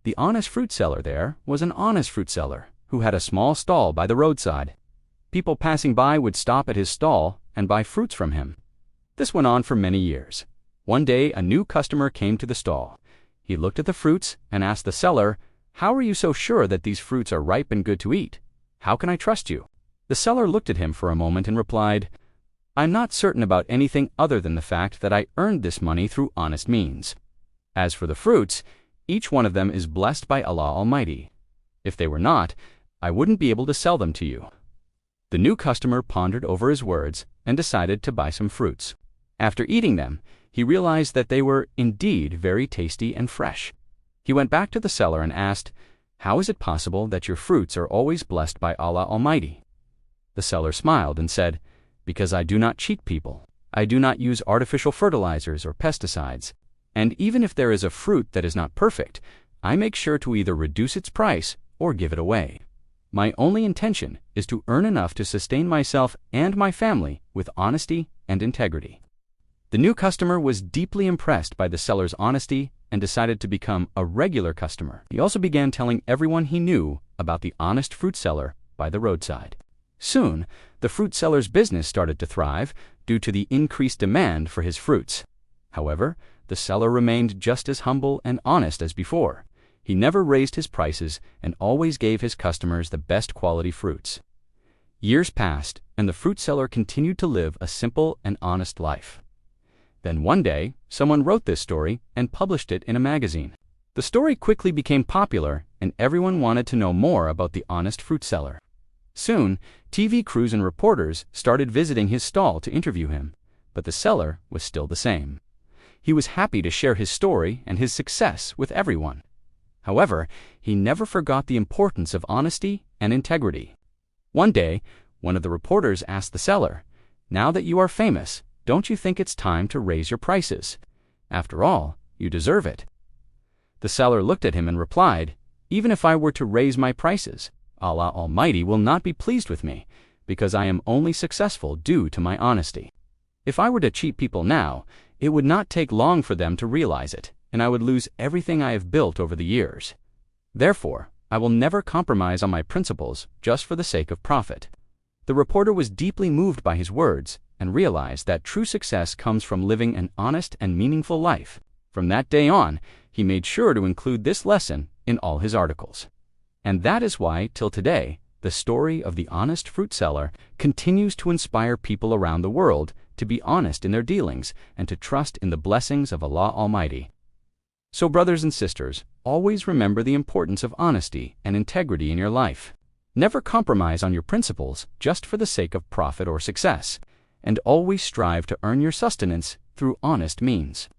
The honest fruit seller there was an honest fruit seller who had a small stall by the roadside. People passing by would stop at his stall and buy fruits from him. This went on for many years. One day, a new customer came to the stall. He looked at the fruits and asked the seller, "How are you so sure that these fruits are ripe and good to eat? How can I trust you?" The seller looked at him for a moment and replied, "I'm not certain about anything other than the fact that I earned this money through honest means. As for the fruits, each one of them is blessed by Allah Almighty. If they were not, I wouldn't be able to sell them to you." The new customer pondered over his words and decided to buy some fruits. After eating them, he realized that they were indeed very tasty and fresh. He went back to the seller and asked, "How is it possible that your fruits are always blessed by Allah Almighty?" The seller smiled and said, "Because I do not cheat people. I do not use artificial fertilizers or pesticides. And even if there is a fruit that is not perfect, I make sure to either reduce its price or give it away. My only intention is to earn enough to sustain myself and my family with honesty and integrity." The new customer was deeply impressed by the seller's honesty and decided to become a regular customer. He also began telling everyone he knew about the honest fruit seller by the roadside. Soon, the fruit seller's business started to thrive due to the increased demand for his fruits. However, the seller remained just as humble and honest as before. He never raised his prices and always gave his customers the best quality fruits. Years passed, and the fruit seller continued to live a simple and honest life. Then one day, someone wrote this story and published it in a magazine. The story quickly became popular, and everyone wanted to know more about the honest fruit seller. Soon, TV crews and reporters started visiting his stall to interview him, but the seller was still the same. He was happy to share his story and his success with everyone. However, he never forgot the importance of honesty and integrity. One day, one of the reporters asked the seller, "Now that you are famous, don't you think it's time to raise your prices? After all, you deserve it." The seller looked at him and replied, "Even if I were to raise my prices, Allah Almighty will not be pleased with me, because I am only successful due to my honesty. If I were to cheat people now, it would not take long for them to realize it, and I would lose everything I have built over the years. Therefore, I will never compromise on my principles just for the sake of profit." The reporter was deeply moved by his words and realized that true success comes from living an honest and meaningful life. From that day on, he made sure to include this lesson in all his articles. And that is why, till today, the story of the honest fruit seller continues to inspire people around the world to be honest in their dealings and to trust in the blessings of Allah Almighty. So, brothers and sisters, always remember the importance of honesty and integrity in your life. Never compromise on your principles just for the sake of profit or success, and always strive to earn your sustenance through honest means.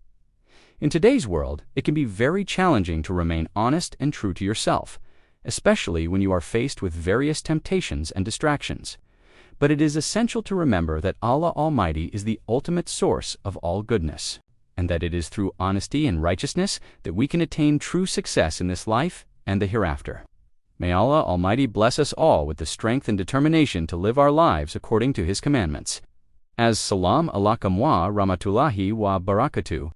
In today's world, it can be very challenging to remain honest and true to yourself, especially when you are faced with various temptations and distractions. But it is essential to remember that Allah Almighty is the ultimate source of all goodness, and that it is through honesty and righteousness that we can attain true success in this life and the hereafter. May Allah Almighty bless us all with the strength and determination to live our lives according to His commandments. As Salam alaikum wa rahmatullahi wa barakatuh.